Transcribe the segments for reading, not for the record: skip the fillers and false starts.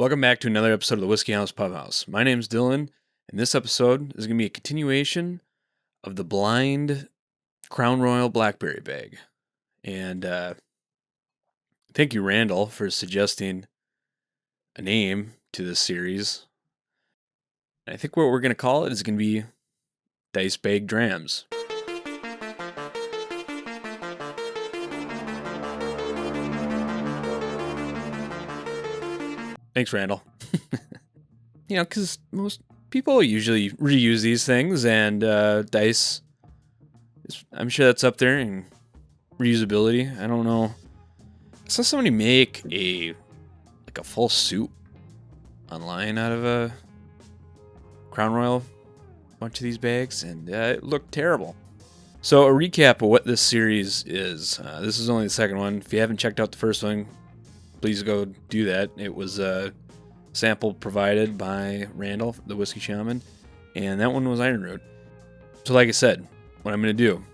Welcome back to another episode of the Whiskey House Pub House. My name's Dylan, and this episode is going to be a continuation of the blind Crown Royal Blackberry bag. And thank you, Randall, for suggesting a name to this series. I think what we're going to call it is going to be Dice Bag Drams. Thanks, Randall. Because most people usually reuse these things, and dice, I'm sure that's up there in reusability. I don't know. I saw somebody make a full suit online out of a Crown Royal bunch of these bags, and it looked terrible. So a recap of what this series is. This is only the second one. If you haven't checked out the first one, please go do that. It was a sample provided by Randall, the Whiskey Shaman, and that one was Iron Root. So like I said, what I'm going to do,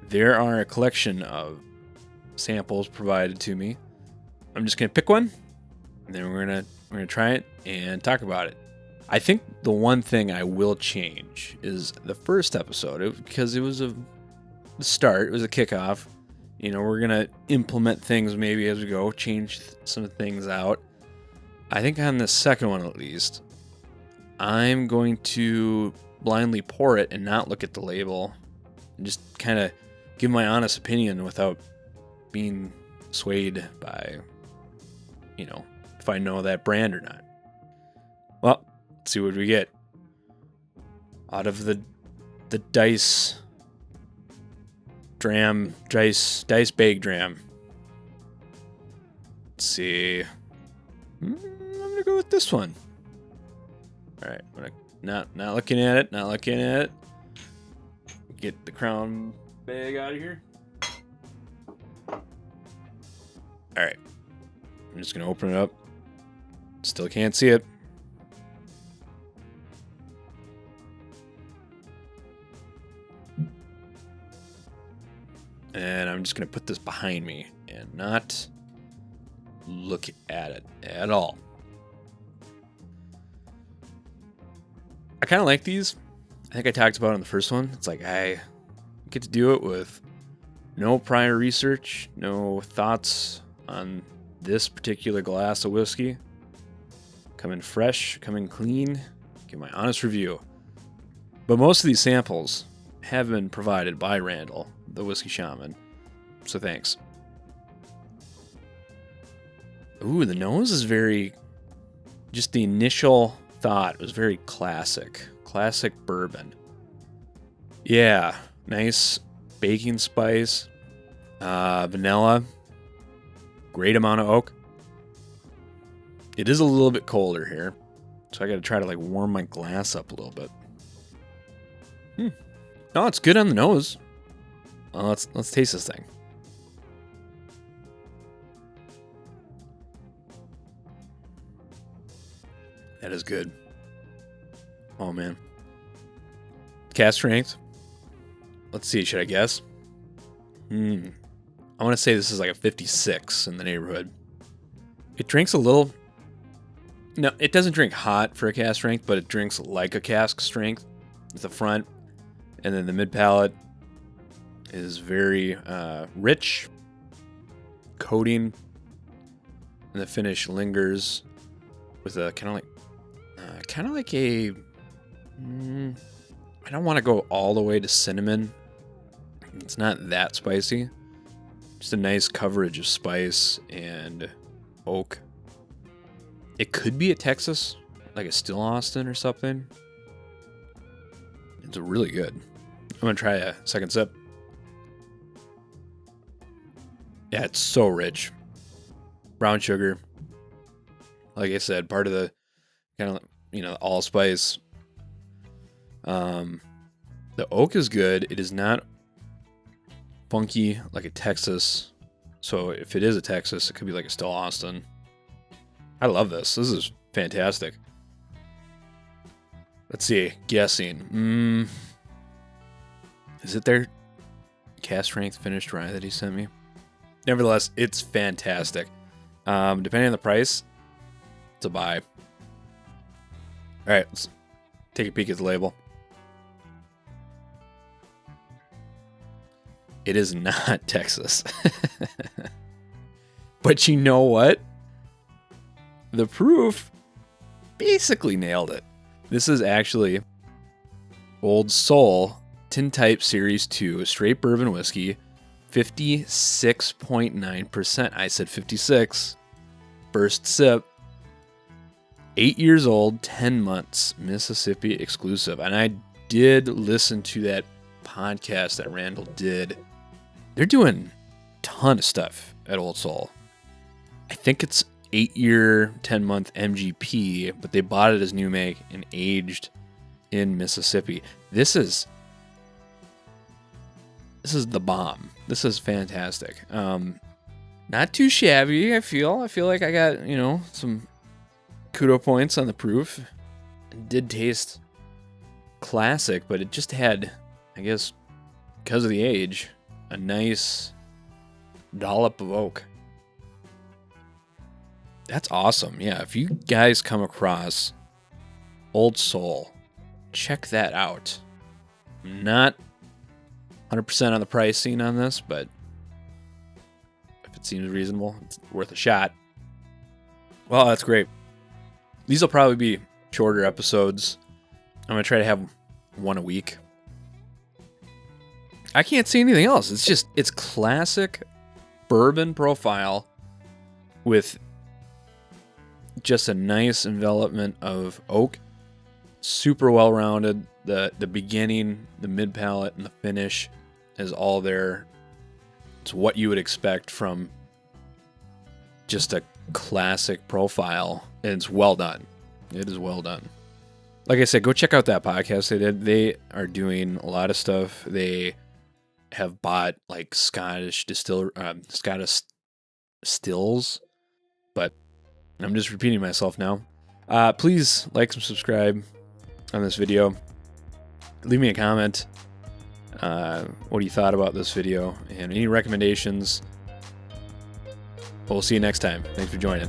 there are a collection of samples provided to me. I'm just going to pick one, and then we're going to try it and talk about it. I think the one thing I will change is the first episode, because it was the start, it was a kickoff. We're going to implement things maybe as we go, change some things out. I think on the second one at least, I'm going to blindly pour it and not look at the label and just kind of give my honest opinion without being swayed by, if I know that brand or not. Well, let's see what we get out of the dice bag dram. Let's see. I'm gonna go with this one. All right, I'm gonna not looking at it. Get the Crown bag out of here. All right, I'm just gonna open it up. Still can't see it. And I'm just going to put this behind me and not look at it at all. I kind of like these. I think I talked about it in the first one. It's like I get to do it with no prior research, no thoughts on this particular glass of whiskey. Coming fresh, coming clean, give my honest review. But most of these samples have been provided by Randall, the Whiskey Shaman. So thanks. Ooh, the nose is very... Just the initial thought was very classic. Classic bourbon. Yeah, nice baking spice. Vanilla. Great amount of oak. It is a little bit colder here, so I gotta try to warm my glass up a little bit. No, it's good on the nose. Let's taste this thing. That is good. Oh man. Cask strength. Let's see, should I guess? I want to say this is like a 56 in the neighborhood. It drinks a little... No, it doesn't drink hot for a cask strength, but it drinks like a cask strength at the front. And then the mid palate is very rich, coating, and the finish lingers with a kind of like a. I don't want to go all the way to cinnamon. It's not that spicy. Just a nice coverage of spice and oak. It could be a Texas, like a Still Austin or something. It's really good. I'm going to try a second sip. Yeah, it's so rich. Brown sugar. Like I said, part of the kind of, allspice. The oak is good. It is not funky like a Texas. So if it is a Texas, it could be like a Still Austin. I love this. This is fantastic. Let's see. Guessing. Is it their cask strength finished rye that he sent me? Nevertheless, it's fantastic. Depending on the price, It's a buy. All right, let's take a peek at the label. It is not Texas. But you know what? The proof basically nailed it. This is actually Old Soul Tintype Series 2 straight bourbon whiskey, 56.9%. I said 56. First sip. 8 years old, 10 months, Mississippi exclusive. And I did listen to that podcast that Randall did. They're doing a ton of stuff at Old Soul. I think it's 8-year, 10-month MGP, but they bought it as new make and aged in Mississippi. This is the bomb. This is fantastic. Not too shabby, I feel. I feel like I got, some kudo points on the proof. It did taste classic, but it just had, I guess, because of the age, a nice dollop of oak. That's awesome. Yeah, if you guys come across Old Soul, check that out. I'm not 100% on the pricing on this, but if it seems reasonable, it's worth a shot. Well, that's great. These will probably be shorter episodes. I'm going to try to have one a week. I can't see anything else. It's classic bourbon profile with just a nice envelopment of oak. Super well rounded. The beginning, the mid palate, and the finish is all there. It's what you would expect from just a classic profile. And it's well done. It is well done. Like I said, go check out that podcast they did. They are doing a lot of stuff. They have bought like Scottish stills, but I'm just repeating myself now. Please like and subscribe on this video. Leave me a comment. What you thought about this video and any recommendations. We'll see you next time. Thanks for joining.